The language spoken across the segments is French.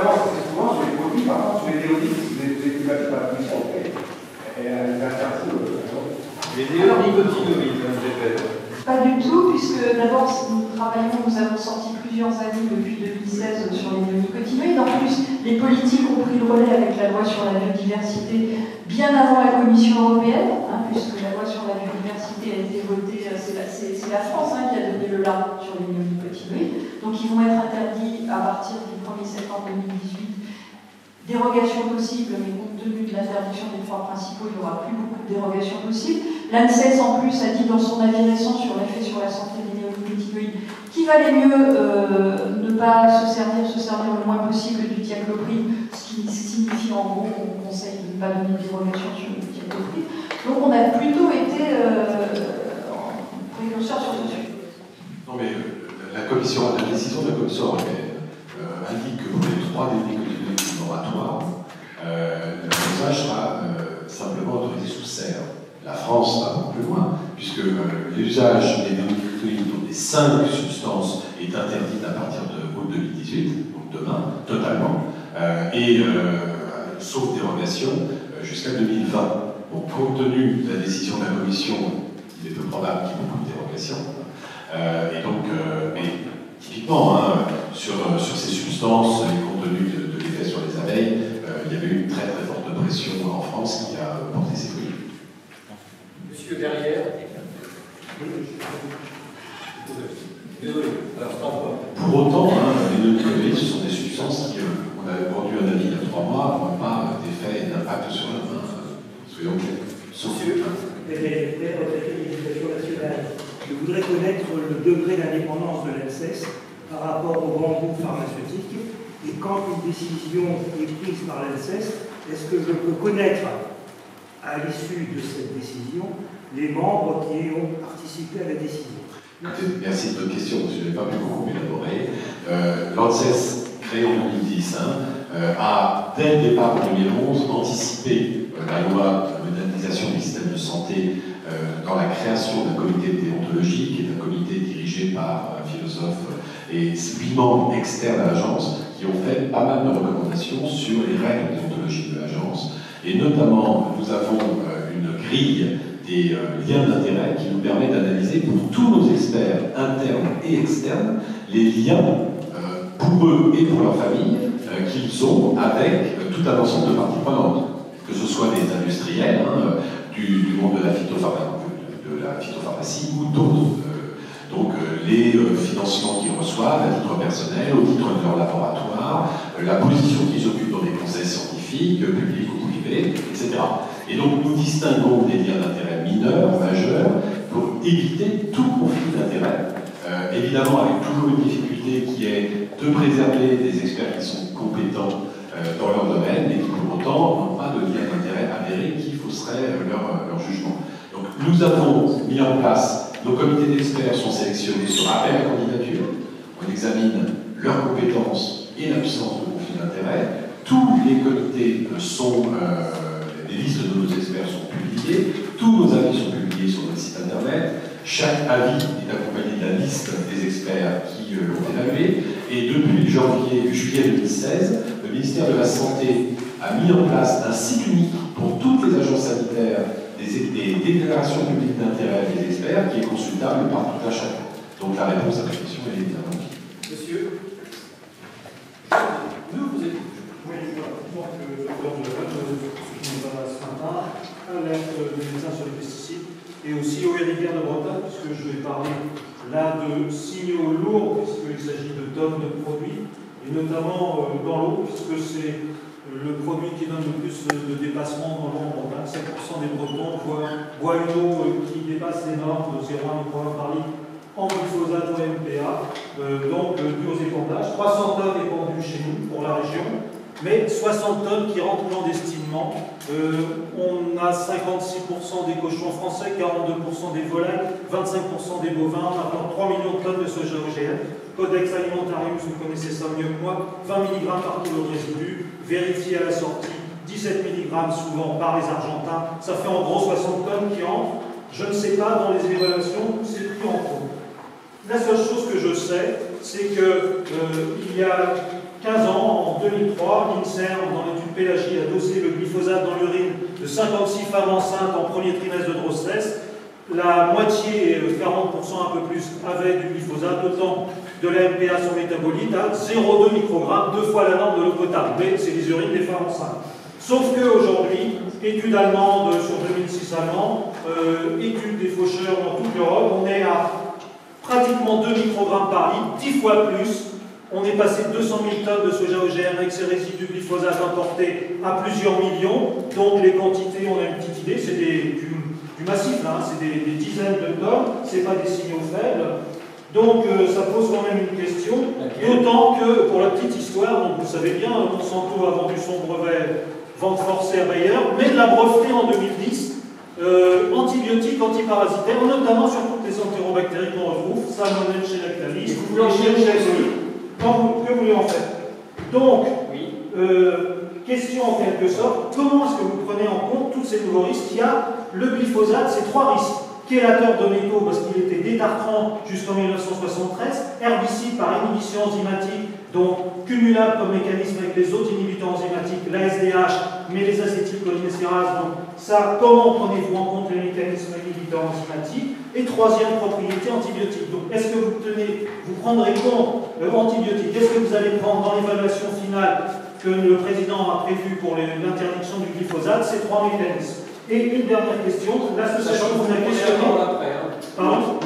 avance très souvent sur les produits, par contre, sur les néonicotinoïdes, c'est la commission européenne. Elle va faire ça. Les néonicotinoïdes, je répète. Pas du tout, puisque d'abord nous avons sorti plusieurs avis depuis 2016 sur les néonicotinoïdes. En plus, les politiques ont pris le relais avec la loi sur la biodiversité bien avant la Commission européenne, puisque la loi sur la biodiversité a été votée, c'est la France qui a donné le la sur les néonicotinoïdes. Donc ils vont être interdits à partir du 1er septembre 2018. Dérogation possible, mais compte tenu de l'interdiction des trois principaux, il n'y aura plus beaucoup de dérogations possibles. L'ANSES, en plus, a dit dans son avis récent sur l'effet sur la santé des néonicotinoïdes qu'il valait mieux ne pas se servir le moins possible du thiaclopride, ce qui signifie en gros qu'on conseille de ne pas donner de dérogation sur le thiaclopride. Donc on a plutôt été précurseurs sur ce sujet. Non mais la décision de la Commission européenne indique que pour les trois néonicotinoïdes moratoires, l'usage sera simplement autorisé sous serre. La France va beaucoup plus loin, puisque l'usage des néonicotinoïdes, donc des 5 substances, est interdit à partir de août 2018, donc demain, totalement, sauf dérogation, jusqu'à 2020. Donc, compte tenu de la décision de la Commission, il est peu probable qu'il y ait beaucoup de dérogations. Mais typiquement, sur ces substances, et compte tenu de l'effet sur les abeilles, il y avait eu une très très forte pression en France qui a porté ses fruits. Monsieur derrière. Pour autant, les néonicotinoïdes, ce sont des substances qui, on avait rendu un avis il y a 3 mois, n'ont pas d'effet et d'impact sur la main. Soyons clairs. Monsieur, l'éducation nationale, je voudrais connaître le degré d'indépendance de l'ANSES par rapport aux grands groupes pharmaceutiques. Et quand une décision est prise par l'ANSES, est-ce que je peux connaître, à l'issue de cette décision, les membres qui ont participé à la décision? Merci de votre question, je n'ai pas pu beaucoup élaborer. L'ANSES, créée en 2010, a, dès le départ en 2011, anticipé la loi de modernisation du système de santé dans la création d'un comité de déontologie, qui est un comité dirigé par un philosophe et 8 membres externes à l'agence, qui ont fait pas mal de recommandations sur les règles déontologiques de l'agence. Et notamment, nous avons une grille des liens d'intérêt qui nous permet d'analyser pour tous nos experts internes et externes les liens pour eux et pour leur famille qu'ils ont avec tout un ensemble de parties prenantes, que ce soit des industriels du monde de la phytopharmacie ou d'autres. Donc les financements qu'ils reçoivent à titre personnel, au titre de leur laboratoire, la position qu'ils occupent dans des conseils scientifiques, publics ou privés, etc. Et donc nous distinguons des liens d'intérêt mineurs, majeurs, pour éviter tout conflit d'intérêt. Évidemment avec toujours une difficulté qui est de préserver des experts qui sont compétents dans leur domaine, mais qui pour autant n'ont pas de lien d'intérêt avéré qui fausserait leur jugement. Donc nous avons mis en place, nos comités d'experts sont sélectionnés sur appel à candidature, on examine leurs compétences et l'absence de conflit d'intérêt. Tous les comités sont, les listes de nos experts sont publiées, tous nos avis sont publiés sur notre site internet, chaque avis est accompagné de la liste des experts qui l'ont évalué, et depuis juillet 2016, le ministère de la Santé a mis en place un site unique pour toutes les agences sanitaires des déclarations publiques d'intérêt des experts qui est consultable par tout un chacun. Donc la réponse à la question est évidemment oui. Monsieur, vous êtes. Oui, donc le code de la ce qui nous paraît sympa, alerte des médecins sur les pesticides, et aussi au rivières de Bretagne, puisque je vais parler là de signaux lourds, puisqu'il s'agit de tonnes de produits, et notamment dans l'eau, puisque c'est le produit qui donne le plus de dépassement dans l'eau en Bretagne. 7% des Bretons boivent une eau qui dépasse les normes de 0,1 microgramme par litre en glyphosate ou MPA, donc dû aux épandages. 300 tonnes épandues chez nous pour la région, mais 60 tonnes qui rentrent clandestinement. On a 56% des cochons français, 42% des volailles, 25% des bovins, maintenant 3 millions de tonnes de soja OGM. Codex Alimentarius, vous connaissez ça mieux que moi, 20 mg par kilo de résidus, vérifié à la sortie, 17 mg souvent par les Argentins, ça fait en gros 60 tonnes qui entrent. Je ne sais pas dans les évaluations où c'est pris en compte. La seule chose que je sais, c'est qu'il y a 15 ans, en 2003, l'INSERM, dans l'étude Pélagie, a dosé le glyphosate dans l'urine de 56 femmes enceintes en premier trimestre de grossesse. La moitié, 40%, un peu plus, avait du glyphosate, autant de la MPA sur métabolite à 0,2 microgrammes, 2 fois la norme de l'eau potable. Mais c'est les urines des femmes enceintes. Sauf qu'aujourd'hui, étude allemande sur 2006 allemand, étude des faucheurs dans toute l'Europe, on est à pratiquement 2 microgrammes par litre, 10 fois plus. On est passé de 200 000 tonnes de soja OGM avec ses résidus de glyphosate importés à plusieurs millions. Donc les quantités, on a une petite idée, c'est du massif, là, c'est des dizaines de tonnes, c'est pas des signaux faibles. Donc ça pose quand même une question, d'autant que, pour la petite histoire, donc vous savez bien, Monsanto a vendu son brevet vente forcée à Bayer, mais l'a breveté en 2010, antibiotiques, antiparasitaires, notamment sur toutes les entérobactéries qu'on retrouve, Salmonelle chez Lactalis, que vous voulez en faire. Donc, question en quelque sorte, comment est-ce que vous prenez en compte tous ces nouveaux risques? Il y a le glyphosate, c'est 3 risques. Chélateur de métaux parce qu'il était détartrant jusqu'en 1973, herbicide par inhibition enzymatique, donc cumulable comme mécanisme avec les autres inhibiteurs enzymatiques, l'ASDH, mais les acétylcholinésterases, donc ça, comment prenez-vous en compte les mécanismes inhibiteurs enzymatiques? Et troisième propriété, antibiotique. Donc est-ce que vous prendrez compte antibiotiques? Est-ce que vous allez prendre dans l'évaluation finale que le président a prévu pour l'interdiction du glyphosate ces 3 mécanismes? Et une dernière question, l'association vous a questionné. Pardon?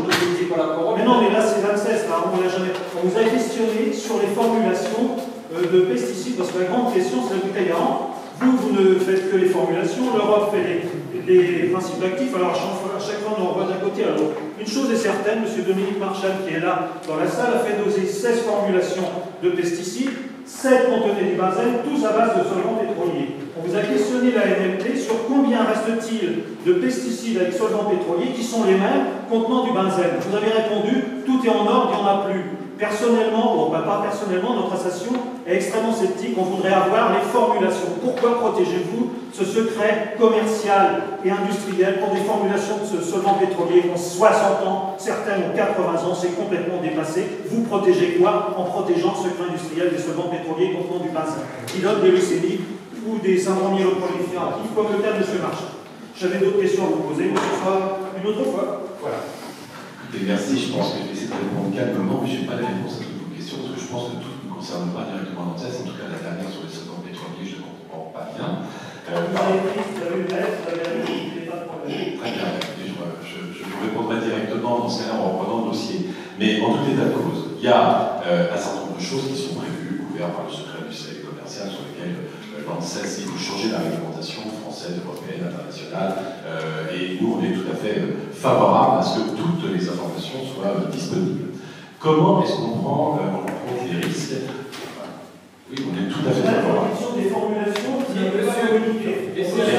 Mais non, mais là c'est l'ANSES, là, on l'a jamais. On vous a questionné sur les formulations de pesticides, parce que la grande question c'est la bouteille à an. Vous ne faites que les formulations, l'Europe fait les principes actifs, alors à chaque fois on en voit d'un côté à l'autre. Une chose est certaine, M. Dominique Marchal, qui est là dans la salle, a fait doser 16 formulations de pesticides, 7 contenaient du benzène, tous à base de solvants pétroliers. On vous a questionné la NMP sur combien reste-t-il de pesticides avec solvants pétroliers qui sont les mêmes contenant du benzène. Vous avez répondu, tout est en ordre, il n'y en a plus. Personnellement, bon, pas personnellement, notre association est extrêmement sceptique. On voudrait avoir les formulations. Pourquoi protégez-vous ce secret commercial et industriel pour des formulations de ce solvant pétrolier qui ont 60 ans, certaines ont 80 ans, c'est complètement dépassé. Vous protégez quoi en protégeant le secret industriel des solvants pétroliers contenant du benzène, qui donnent des leucémies ou des syndromes myéloprolifératifs, comme le cas de M. Marchal. J'avais d'autres questions à vous poser, mais ce sera une autre fois. Voilà. Écoutez, merci. Je pense que je vais essayer de répondre calmement, mais je n'ai pas la réponse à toutes vos questions, parce que je pense que toutes ne concernent pas directement l'ANSES. En tout cas, la dernière sur les solvants pétroliers, je ne comprends pas bien. Vous avez une lettre, vous avez pas de problème. Très bien. Je vous répondrai directement dans ce cas-là en reprenant le dossier. Mais en tout état de cause, il y a un certain nombre de choses qui sont prévues, couvertes par le secret industriel et commercial, sur lesquelles l'ANSES, il faut changer la réglementation française, européenne, internationale, et nous, on est tout à fait favorable à ce que toutes les informations soient disponibles. Comment est-ce qu'on prend en compte les risques? Oui, on est tout à fait favorable. Des formulations qui ne peuvent pas communiquer.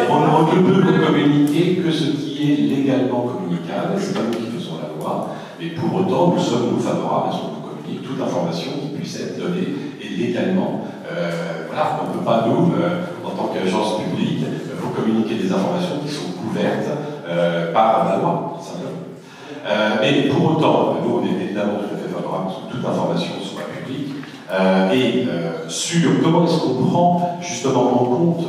On ne peut communiquer que ce qui est légalement communicable, c'est pas nous qui faisons la loi, mais pour autant, nous sommes favorables à ce qu'on communique toute information qui puisse être donnée et légalement. Voilà, on ne peut pas, nous, en tant qu'agence publique, vous communiquer des informations qui sont couvertes par la loi, simplement. Mais pour autant, nous, on est évidemment tout à fait favorable à ce que toute information soit publique. Sur comment est-ce qu'on prend justement en compte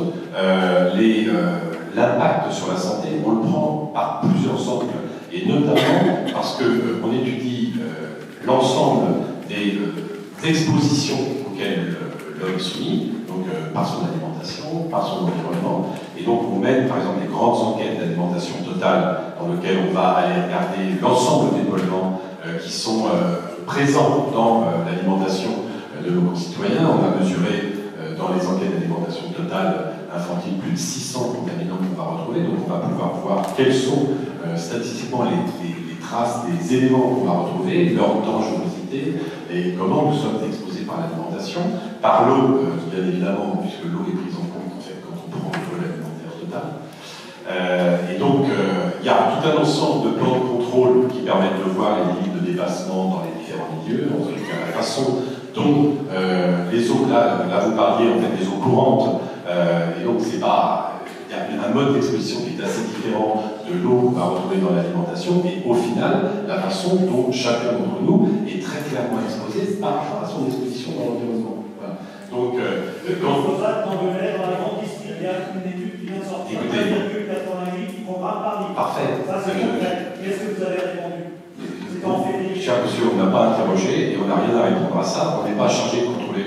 l'impact sur la santé, on le prend par plusieurs angles, et notamment parce qu'on étudie l'ensemble des expositions auxquelles l'homme est soumis, donc par son alimentation, par son environnement, et donc on mène par exemple des grandes enquêtes d'alimentation totale dans lesquelles on va aller regarder l'ensemble des polluants qui sont présents dans l'alimentation de nos concitoyens. On a mesuré dans les enquêtes d'alimentation totale infantile plus de 600 contaminants qu'on va retrouver, donc on va pouvoir voir quelles sont statistiquement les traces des éléments qu'on va retrouver, leur dangerosité et comment nous sommes exposés par l'alimentation, par l'eau, bien évidemment, puisque l'eau est prise en compte en fait, quand on prend le vol alimentaire total. Et donc, il y a tout un ensemble de plans de contrôle qui permettent de voir les limites de dépassement dans les différents milieux. Ensuite, il y a la façon dont les eaux, là vous parliez en fait des eaux courantes, et donc c'est pas, il y a un mode d'exposition qui est assez différent de l'eau qu'on va retrouver dans l'alimentation, et au final, la façon dont chacun d'entre nous est très clairement exposé par rapport à son exposition dans l'environnement. Voilà. Le glyphosate dans le lait, dans la grande distille, il y a une étude qui vient de sortir, 1,88 microgrammes par litre. Parfait. Ça, c'est concret. Qu'est-ce que vous avez répondu? C'était en février. Cher monsieur, on n'a pas interrogé et on n'a rien à répondre à ça. On n'est pas chargé de contrôler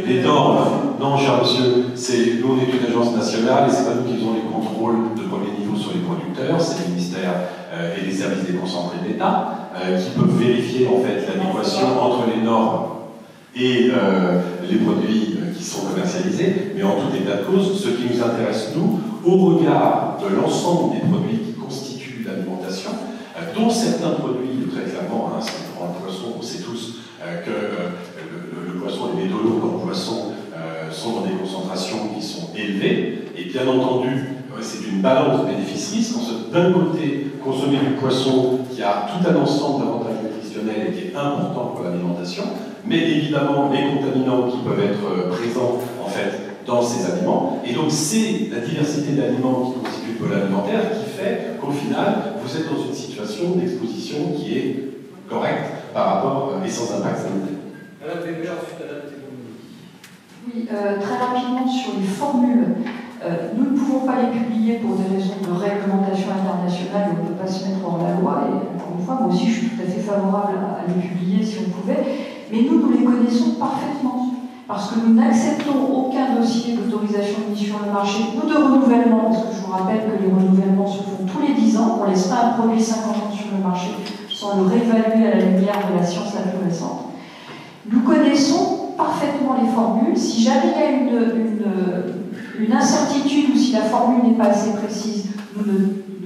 les normes. Non, cher monsieur, nous, on est une agence nationale et c'est pas nous qui faisons les contrôles de premier niveau sur les producteurs, c'est le ministère et les services déconcentrés de l'État qui peuvent vérifier en fait l'adéquation entre les normes et les produits qui sont commercialisés, mais en tout état de cause, ce qui nous intéresse, nous, au regard de l'ensemble des produits qui constituent l'alimentation, dont certains produits, très clairement, si on prend le poisson, on sait tous que le poisson, les métaux lourds dans le poisson sont dans des concentrations qui sont élevées, et bien entendu, c'est une balance bénéfice-risque. D'un côté, consommer du poisson qui a tout un ensemble d'avantages nutritionnels et qui est important pour l'alimentation, mais évidemment les contaminants qui peuvent être présents en fait dans ces aliments. Et donc c'est la diversité d'aliments qui constitue le pôle alimentaire qui fait qu'au final, vous êtes dans une situation d'exposition qui est correcte par rapport et sans impact sanitaire. Madame Weber, ensuite Madame Théophile. Oui, très rapidement sur les formules. Nous ne pouvons pas les publier pour des raisons de réglementation internationale, on ne peut pas se mettre hors la loi, et encore une fois, moi aussi je suis tout à fait favorable à les publier si on pouvait, mais nous les connaissons parfaitement, parce que nous n'acceptons aucun dossier d'autorisation de mise sur le marché ou de renouvellement, parce que je vous rappelle que les renouvellements se font tous les 10 ans, on ne laisse pas un produit 50 ans sur le marché sans le réévaluer à la lumière de la science la plus récente. Nous connaissons parfaitement les formules. Si jamais il y a une incertitude ou si la formule n'est pas assez précise, nous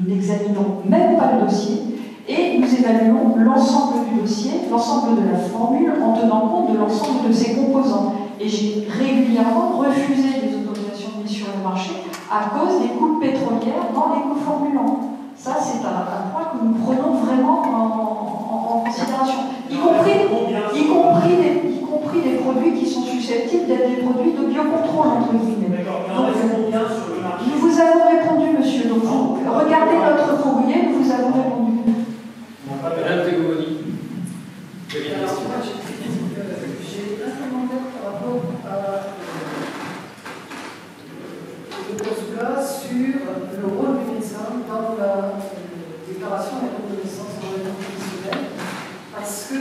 n'examinons même pas le dossier et nous évaluons l'ensemble du dossier, l'ensemble de la formule en tenant compte de l'ensemble de ses composants. Et j'ai régulièrement refusé des autorisations de mise sur le marché à cause des coupes pétrolières dans les coformulants. Ça, c'est un point que nous prenons vraiment en considération, y compris des produits qui sont susceptibles d'être des produits de biocontrôle, entre guillemets. Nous vous avons répondu, monsieur. Donc, vous regardez notre courrier, nous vous avons répondu. Madame Théophile. Alors, moi, j'ai un commentaire par rapport à le postulat sur le rôle du médecin dans la déclaration de la reconnaissance en raison professionnelle, parce que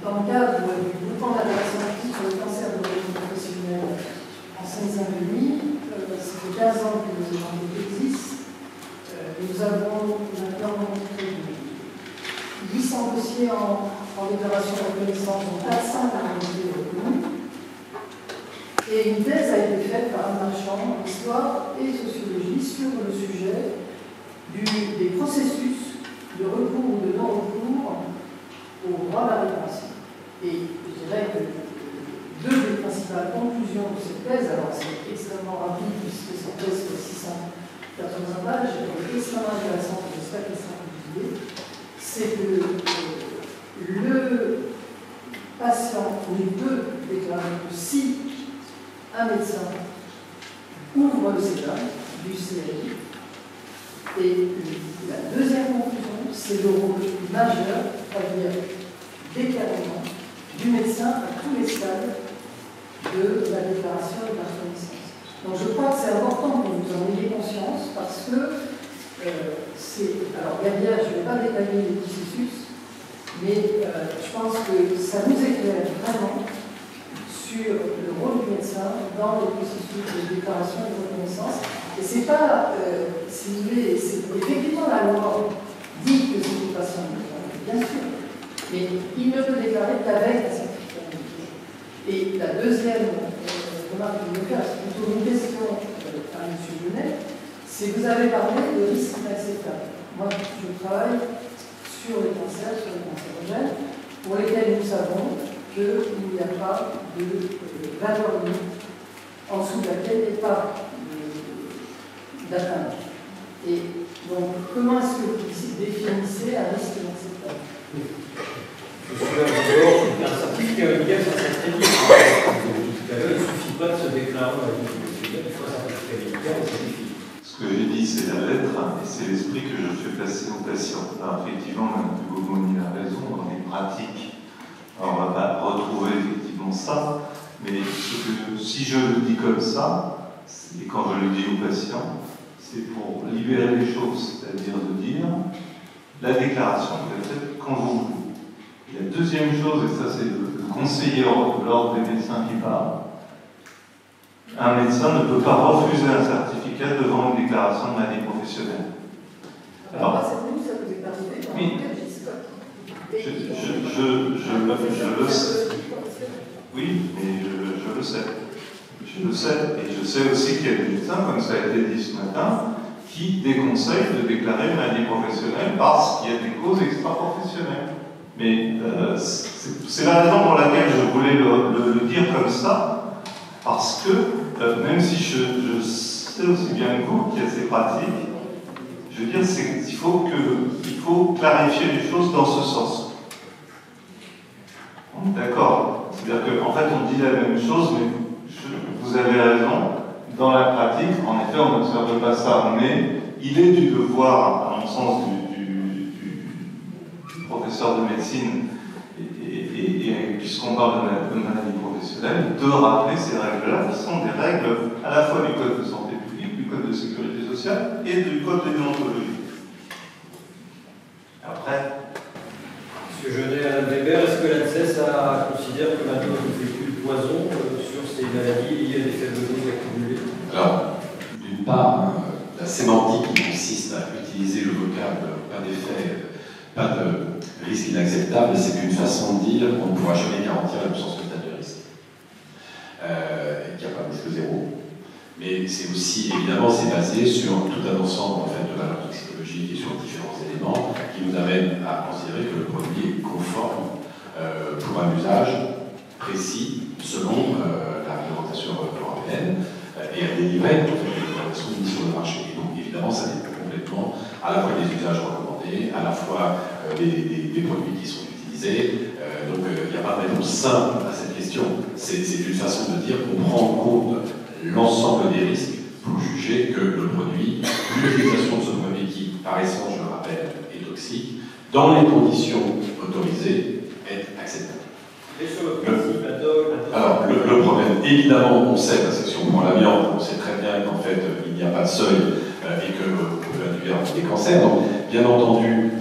dans le cadre du groupement d'interaction active sur le cancer de l'origine professionnelle en Seine-Saint-Denis, ça fait 15 ans que les rendez-vous existent. Nous avons maintenant 800 dossiers en déclaration de reconnaissance, dont 400 dossiers reconnus. Et une thèse a été faite par un marchand en histoire et sociologie sur le sujet des processus de recours ou de non-recours au droit à la réparation. Et je dirais que deux des principales conclusions de cette thèse, alors c'est extrêmement rapide puisque cette thèse fait 680 pages, est extrêmement intéressante, j'espère qu'elle sera publiée, c'est que le patient, on peut déclarer que si un médecin ouvre le CETA du CRI, et la deuxième conclusion, c'est le rôle majeur, c'est-à-dire d'éclairement du médecin à tous les stades de la déclaration de la reconnaissance. Donc je crois que c'est important que vous en ayez conscience parce que alors derrière, je ne vais pas détailler les processus, mais je pense que ça nous éclaire vraiment sur le rôle du médecin dans les processus de déclaration et de reconnaissance. Et c'est pas, si vous voulez, effectivement la loi dit que c'est le patient, bien sûr, mais il ne peut déclarer qu'avec la certificat médical. Et la deuxième remarque que je veux faire, c'est plutôt une question à M. Brunet, c'est que vous avez parlé de risques inacceptables. Moi, je travaille sur les cancers, sur les cancérogènes, pour lesquels nous savons qu'il n'y a pas de valeur limite en dessous de laquelle il n'y a pas d'atteinte. Et donc, comment est-ce que vous définissez un risque inacceptable? Je suis d'abord un certificat médical, ça serait très bien. Tout à l'heure, il ne suffit pas de se déclarer à la vie professionnelle, il faut un certificat médical, et ça suffit. Ce que j'ai dit, c'est la lettre, et c'est l'esprit que je fais passer aux patients. Alors, effectivement, Mme Gomoni a raison, dans les pratiques, on ne va pas retrouver ça, mais si je le dis comme ça, et quand je le dis aux patients, c'est pour libérer les choses, c'est-à-dire de dire la déclaration, vous la faites quand vous voulez. Et la deuxième chose, et ça c'est le conseiller de l'ordre des médecins qui parle, un médecin ne peut pas refuser un certificat devant une déclaration de maladie professionnelle. Alors, ça vous est arrivé dans oui. Je le sais. Oui, mais je le sais. Je le sais. Et je sais aussi qu'il y a des médecins, comme ça a été dit ce matin, qui déconseillent de déclarer une maladie professionnelle parce qu'il y a des causes extra-professionnelles. Mais c'est la raison pour laquelle je voulais le dire comme ça, parce que même si je sais aussi bien que vous qu'il y a ces pratiques, je veux dire, il faut clarifier les choses dans ce sens. On est d'accord. C'est-à-dire qu'en fait, on dit la même chose, mais vous avez raison. Dans la pratique, en effet, on n'observe pas ça, mais il est du devoir, à mon sens, du professeur de médecine, et puisqu'on parle de maladie professionnelle, de rappeler ces règles-là, qui sont des règles à la fois du Code de santé publique, du Code de sécurité sociale et du Code de déontologie. Après, M. Jeunet, Alain Weber, est-ce que l'ANSES considère que maintenant on ne fait plus de poison sur ces maladies liées à des faibles doses accumulées? Alors, d'une part, la sémantique qui consiste à utiliser le vocable pas d'effet, pas de risque inacceptable, c'est une façon de dire qu'on ne pourra jamais garantir l'absence totale de risque. Qu'il n'y a pas de risque zéro. Mais c'est aussi, évidemment, c'est basé sur tout un ensemble en fait, de valeurs toxicologiques et sur différents éléments qui nous amènent à considérer que le produit est conforme pour un usage précis selon la réglementation européenne et à délivrer en fait, les recommandations mises sur le marché. Et donc, évidemment, ça dépend complètement à la fois des usages recommandés, à la fois des produits qui sont utilisés. Donc, il n'y a pas de réponse simple à cette question. C'est une façon de dire qu'on prend en compte l'ensemble des risques pour juger que le produit, l'utilisation de ce produit qui, par essence, je le rappelle, est toxique, dans les conditions autorisées, est acceptable. Et sur le principe, alors, le problème, évidemment, on sait, parce que si on prend la viande, on sait très bien qu'en fait, il n'y a pas de seuil et qu'on peut induire des cancers. Donc, bien entendu,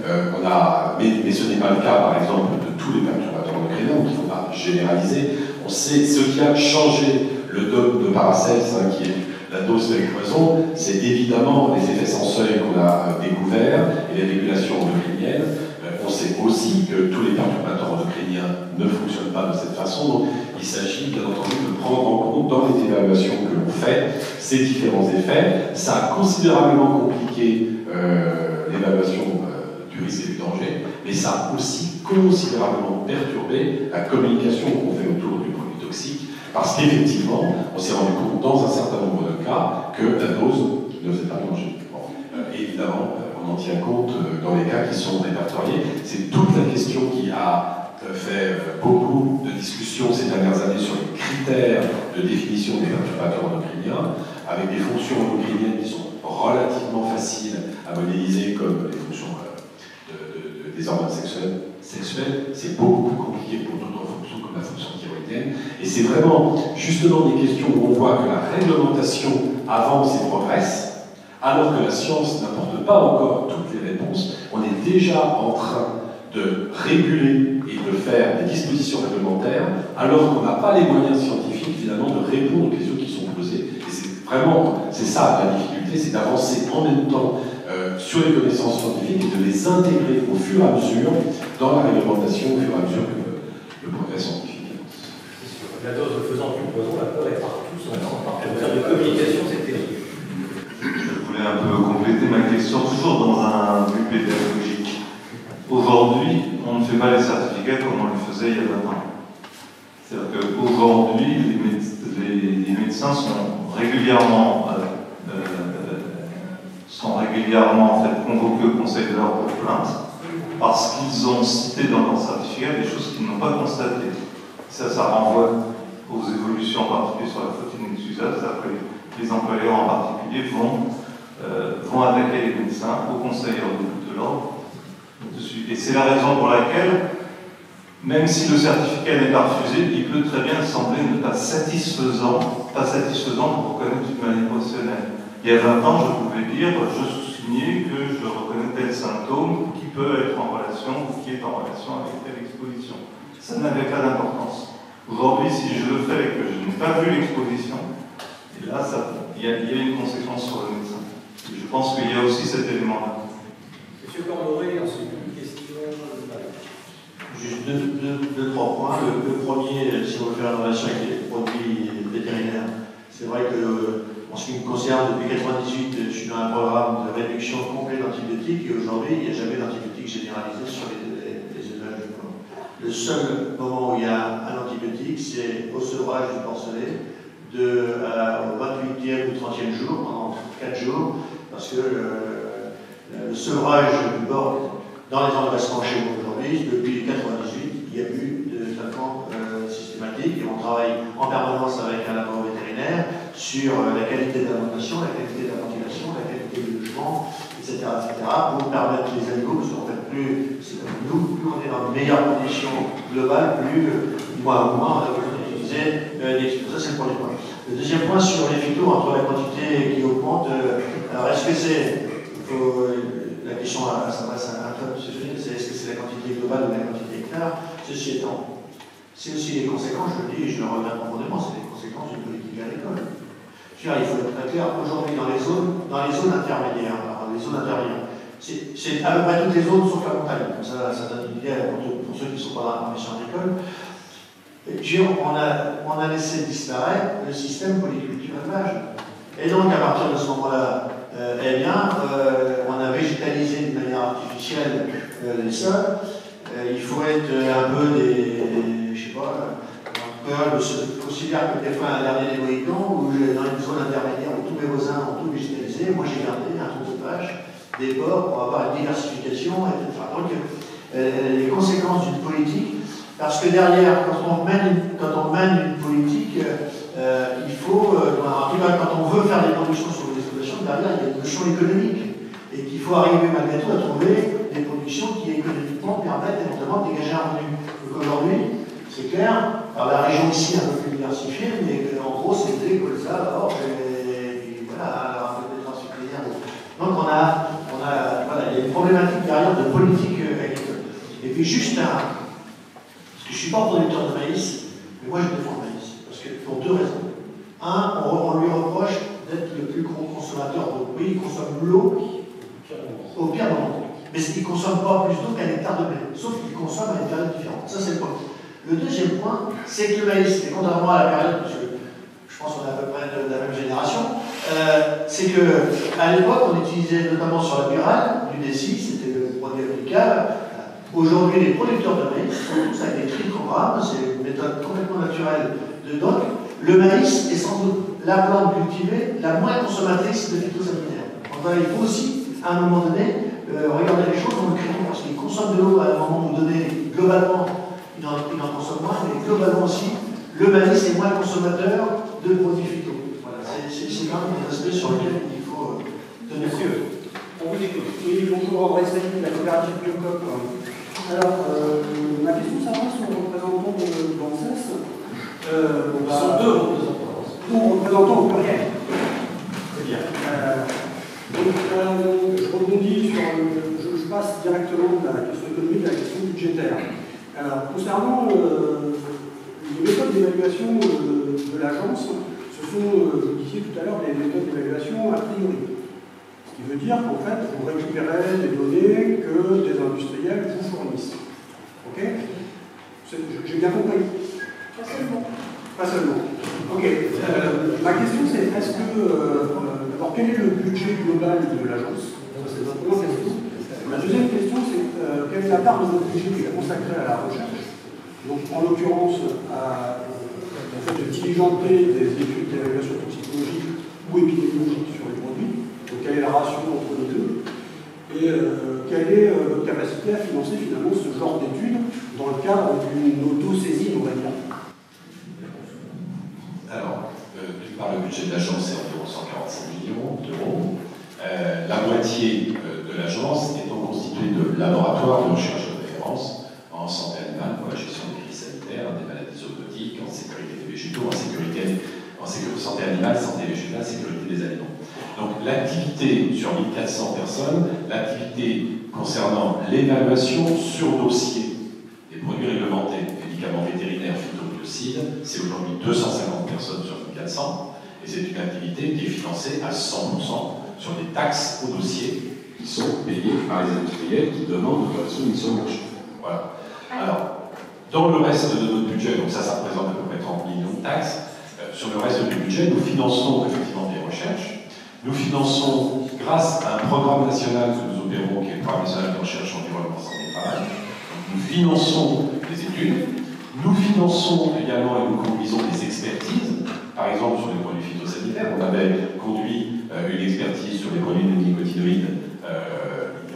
mais ce n'est pas le cas, par exemple, de tous les perturbateurs endocriniens, donc il ne faut pas généraliser. On sait ce qui a changé le dogme de Paracels, qui est la dose de poison, c'est évidemment les effets sans seuil qu'on a découverts et les régulations endocriniennes. On sait aussi que tous les perturbateurs endocriniens ne fonctionnent pas de cette façon, donc il s'agit bien entendu de prendre en compte dans les évaluations que l'on fait ces différents effets. Ça a considérablement compliqué l'évaluation du risque et du danger, mais ça a aussi considérablement perturbé la communication qu'on fait autour du produit toxique, parce qu'effectivement, on s'est rendu compte dans un certain nombre de cas que la dose ne faisait pas de danger. Bon, évidemment, on en tient compte dans les cas qui sont répertoriés. C'est toute la question qui a fait beaucoup de discussions ces dernières années sur les critères de définition des perturbateurs endocriniens, avec des fonctions endocriniennes qui sont relativement faciles à modéliser, comme les fonctions des organes sexuels. C'est beaucoup plus compliqué pour d'autres fonctions comme la fonction thyroïdienne. Et c'est vraiment justement des questions où on voit que la réglementation avance et progresse, alors que la science n'apporte pas encore toutes les réponses. On est déjà en train de réguler et de faire des dispositions réglementaires, alors qu'on n'a pas les moyens scientifiques finalement de répondre aux questions qui sont posées. Et c'est ça la difficulté, c'est d'avancer en même temps sur les connaissances scientifiques et de les intégrer au fur et à mesure dans la réglementation, au fur et à mesure que le progrès scientifique avance. La dose faisant plus poison, la peur est partout, en termes de communication, c'est terrible. Je voulais un peu compléter ma question, toujours dans un but pédagogique. Aujourd'hui, on ne fait pas les certificats comme on le faisait il y a 20 ans. C'est-à-dire qu'aujourd'hui, les médecins sont régulièrement en fait, convoqués au Conseil de l'ordre de plainte parce qu'ils ont cité dans leur certificat des choses qu'ils n'ont pas constatées. Ça renvoie aux évolutions, en particulier sur la faute inexcusable, c'est-à-dire que les employeurs en particulier vont attaquer les médecins au Conseil de l'ordre dessus. Et c'est la raison pour laquelle même si le certificat n'est pas refusé, il peut très bien sembler ne pas satisfaisant pour reconnaître une maladie professionnelle. Il y a 20 ans, je pouvais dire, je sous-signais que je reconnais tel symptôme qui peut être en relation ou qui est en relation avec telle exposition. Ça n'avait pas d'importance. Aujourd'hui, si je le fais et que je n'ai pas vu l'exposition, et là, il y a une conséquence sur le médecin. Et je pense qu'il y a aussi cet élément-là. Monsieur Cormoré, ensuite une question. Juste deux, trois points. Le premier, si on veut faire une relation avec les produits vétérinaires, c'est vrai que, en ce qui me concerne, depuis 1998, je suis dans un programme de réduction complète d'antibiotiques et aujourd'hui, il n'y a jamais d'antibiotiques généralisés sur les élevages de porc. Le seul moment où il y a un antibiotique, c'est au sevrage du porcelet au 28e ou 30e jour, pendant 4 jours, parce que le sevrage du porc dans les engraissements chez nous aujourd'hui, depuis 1998, il y a eu de traitement systématique et on travaille en permanence avec un laboratoire vétérinaire sur la qualité de l'alimentation, la qualité de la ventilation, la qualité du logement, etc., pour permettre les animaux, parce qu'en fait, plus on est dans de meilleures conditions globales, plus, moins, on a besoin d'utiliser l'expérience. Ça, c'est le premier point. Le deuxième point, sur les phytos, entre la quantité qui augmente, alors est-ce que c'est, la question s'adresse à un peu, c'est est-ce que c'est la quantité globale ou la quantité hectare? Ceci étant, c'est aussi les conséquences, je le dis et je le regrette profondément, c'est les conséquences d'une politique agricole. Il faut être très clair, aujourd'hui dans les zones intermédiaires, c'est à peu près toutes les zones sauf la montagne, comme ça donne une idée pour ceux qui ne sont pas dans la formation agricole. On a laissé disparaître le système polyculture-élevage. Et donc à partir de ce moment-là, on a végétalisé d'une manière artificielle les sols. Il faut être un peu je sais pas, je considère que des fois un dernier des Mohicans, où dans une zone intermédiaire où tous mes voisins ont tout végétalisé, moi j'ai gardé un tour de vache, des porcs pour avoir une diversification, etc. Donc les conséquences d'une politique, parce que derrière, quand on mène une politique, il faut, en tout cas quand on veut faire des productions sur l'exploitation, derrière il y a une notion économique, et qu'il faut arriver malgré tout à trouver des productions qui économiquement permettent éventuellement de dégager un revenu. Donc aujourd'hui, c'est clair, alors la région ici est un peu plus diversifiée, mais en gros c'est des colza, or, et voilà, un peu de transfilière. Donc voilà, il y a une problématique derrière de politique agricole. Et puis juste parce que je ne suis pas producteur de maïs, mais moi je défends le maïs, parce que pour deux raisons. Un, on lui reproche d'être le plus gros consommateur d'eau. Oui, il consomme l'eau au pire moment. Mais il ne consomme pas plus d'eau qu'un hectare de blé, sauf qu'il consomme à une période différente. Ça, c'est le point. Le deuxième point, c'est que le maïs, et contrairement à la période, parce que je pense qu'on est à peu près de la même génération, c'est qu'à l'époque, on utilisait notamment sur la pyrale du D6, c'était le produit appliquable. Aujourd'hui, les producteurs de maïs font tous avec des trichogrammes, c'est une méthode complètement naturelle de DOC. Le maïs est sans doute la plante cultivée la moins consommatrice de phytosanitaires. Enfin, il faut aussi, à un moment donné, regarder les choses dans le critère, parce qu'il consomme de l'eau à un moment donné, globalement, il en consomme moins, mais globalement aussi, le maïs est moins consommateur de produits phyto. Voilà, c'est quand même des aspects sur lesquels il faut tenir compte. On vous écoute. Oui, bonjour, André Sali, la coopérative Biocop. Alors, ma question s'adresse aux représentants de l'ANSES. Ils sont deux représentants. Ou représentants au pluriel. C'est bien. Je rebondis sur je passe directement de la question économique à la question budgétaire. Alors, concernant les méthodes d'évaluation de l'agence, ce sont, vous disiez tout à l'heure, des méthodes d'évaluation a priori. Ce qui veut dire qu'en fait, vous récupérez des données que des industriels vous fournissent. Ok? J'ai bien compris. Pas seulement. Pas seulement. Ok. Ma question c'est, est-ce que. Alors, quel est le budget global de l'agence? C'est la première question. La deuxième question, c'est quelle est la part de votre budget qui est consacrée à la recherche? Donc, en l'occurrence, au fait de diligenter des études d'évaluation toxicologique ou épidémiologique sur les produits. Donc, quelle est la ratio entre les deux? Et quelle est votre capacité à financer finalement ce genre d'études dans le cadre d'une auto-saisine, on va dire? Alors, d'une part, le budget de l'agence est environ 145 millions d'euros. La moitié de l'agence étant constituée de laboratoires de recherche de référence en santé animale pour la gestion prix des aliments. Donc l'activité sur 1400 personnes, l'activité concernant l'évaluation sur dossier des produits réglementés, médicaments vétérinaires, phytobiocides, c'est aujourd'hui 250 personnes sur 1400, et c'est une activité qui est financée à 100% sur des taxes au dossier qui sont payées par les industriels qui demandent de toute façon au marché. Voilà. Alors, dans le reste de notre budget, donc ça représente à peu près 30 millions de taxes, sur le reste du budget, nous finançons effectivement des recherches. Nous finançons, grâce à un programme national que nous opérons, qui est le programme national de recherche environnement santé et travail, nous finançons des études. Nous finançons également et nous conduisons des expertises, par exemple sur les produits phytosanitaires. On avait conduit une expertise sur les produits néonicotinoïdes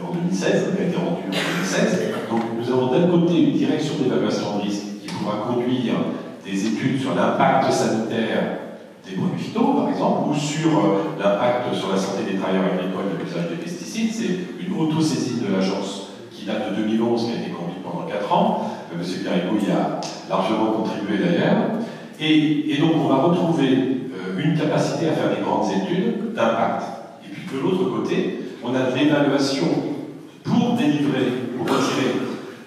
en 2016, qui a été rendue en 2016. Donc nous avons d'un côté une direction d'évaluation de risque qui pourra conduire des études sur l'impact sanitaire des produits phyto, par exemple, ou sur l'impact sur la santé des travailleurs agricoles de l'usage des pesticides. C'est une autosaisine de l'agence qui date de 2011, qui a été conduite pendant 4 ans. M. Garrigou y a largement contribué d'ailleurs. Et donc on va retrouver une capacité à faire des grandes études d'impact. Et puis de l'autre côté, on a de l'évaluation pour délivrer, pour retirer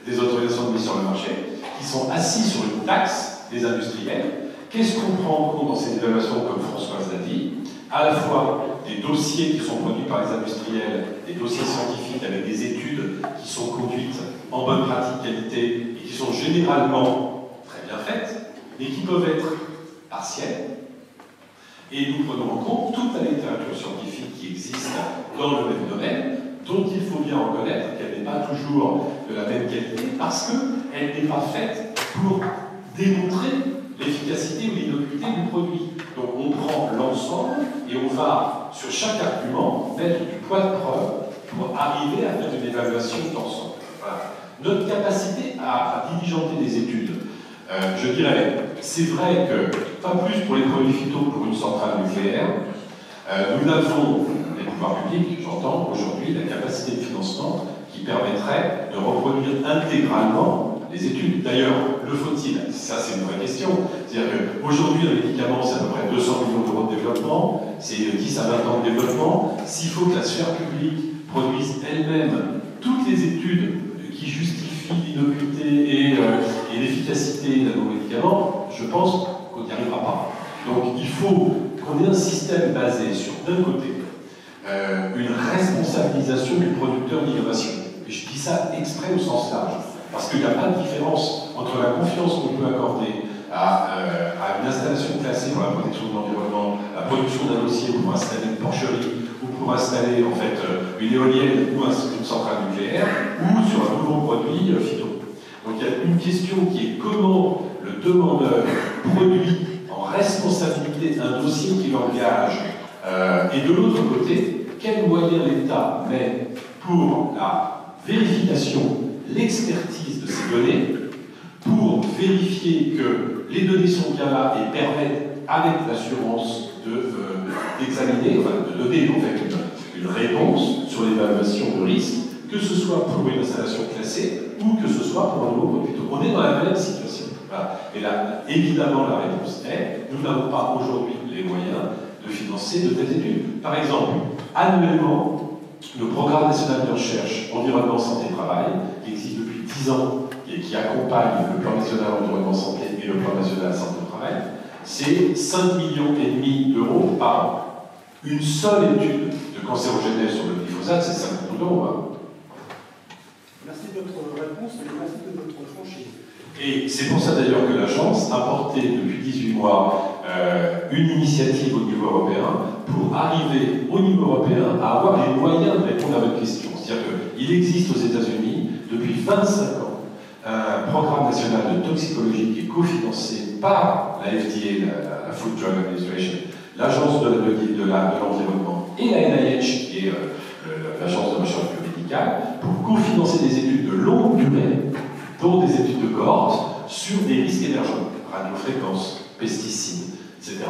des autorisations de mise sur le marché, qui sont assis sur une taxe des industriels. Qu'est-ce qu'on prend en compte dans ces évaluations, comme Françoise l'a dit? À la fois des dossiers qui sont produits par les industriels, des dossiers scientifiques avec des études qui sont conduites en bonne pratique qualité et qui sont généralement très bien faites, mais qui peuvent être partielles. Et nous prenons en compte toute la littérature scientifique qui existe dans le même domaine, dont il faut bien reconnaître qu'elle n'est pas toujours de la même qualité, parce qu'elle n'est pas faite pour démontrer l'efficacité ou l'innocuité du produit. Donc on prend l'ensemble et on va, sur chaque argument, mettre du poids de preuve pour arriver à faire une évaluation d'ensemble. Voilà. Notre capacité à diligenter des études, je dirais, c'est vrai que, pas plus pour les produits phyto que pour une centrale nucléaire, nous avons, les pouvoirs publics, j'entends, aujourd'hui, la capacité de financement qui permettrait de reproduire intégralement les études. D'ailleurs, le faut-il? Ça, c'est une vraie question. C'est-à-dire qu'aujourd'hui, un médicament, c'est à peu près 200 millions d'euros de développement, c'est 10 à 20 ans de développement. S'il faut que la sphère publique produise elle-même toutes les études qui justifient l'innocuité et l'efficacité d'un nouveau médicament, je pense qu'on n'y arrivera pas. Donc, il faut qu'on ait un système basé sur, d'un côté, une responsabilisation du producteur d'innovation. Et je dis ça exprès au sens large. Parce qu'il n'y a pas de différence entre la confiance qu'on peut accorder à une installation classée pour la protection de l'environnement, la production d'un dossier pour installer une porcherie, ou pour installer en fait une éolienne ou une centrale nucléaire, ou sur un nouveau produit phyto. Donc il y a une question qui est comment le demandeur produit en responsabilité un dossier qui l'engage, et de l'autre côté, quels moyens l'État met pour la vérification, l'expertise de ces données, pour vérifier que les données sont bien là et permettent, avec l'assurance, d'examiner, de donner en fait une réponse sur l'évaluation de risque, que ce soit pour une installation classée ou que ce soit pour un nouveau produit. Donc on est dans la même situation. Voilà. Et là, évidemment, la réponse est, nous n'avons pas aujourd'hui les moyens de financer de telles études. Par exemple, annuellement, le programme national de recherche environnement santé travail, qui existe depuis 10 ans et qui accompagne le plan national environnement santé et le plan national santé travail, c'est 5,5 millions d'euros par an. Une seule étude de cancérogénèse sur le glyphosate, c'est 5 millions d'euros. Hein. Merci de votre réponse et merci de votre franchise. Et c'est pour ça d'ailleurs que l'agence a porté depuis 18 mois une initiative au niveau européen pour arriver au niveau européen à avoir les moyens de répondre à votre question. C'est-à-dire qu'il existe aux États-Unis depuis 25 ans un programme national de toxicologie qui est cofinancé par la FDA, la Food Drug Administration, l'Agence de l'environnement et la NIH, qui est l'Agence de recherche biomédicale, pour cofinancer des études de longue durée, dont des études de cohorte sur des risques émergents, radiofréquences, pesticides, etc.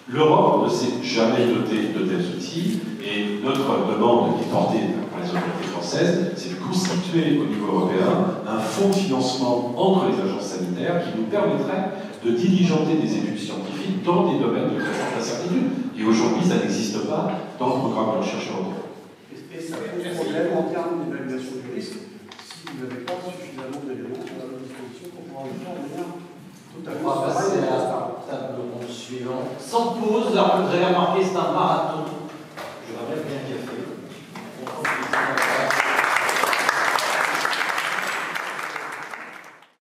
L'Europe ne s'est jamais dotée de tels outils et notre demande qui est portée par les autorités françaises, c'est de constituer au niveau européen un fonds de financement entre les agences sanitaires qui nous permettrait de diligenter des études scientifiques dans des domaines de très forte incertitude. Et aujourd'hui, ça n'existe pas dans le programme de recherche européen. Et ça pose problème en termes d'évaluation du risque si vous n'avez pas suffisamment d'éléments à votre disposition pour pouvoir le faire de manière tout à fait. On va passer à la table ronde suivante. Sans pause, alors vous avez remarqué, c'est un marathon.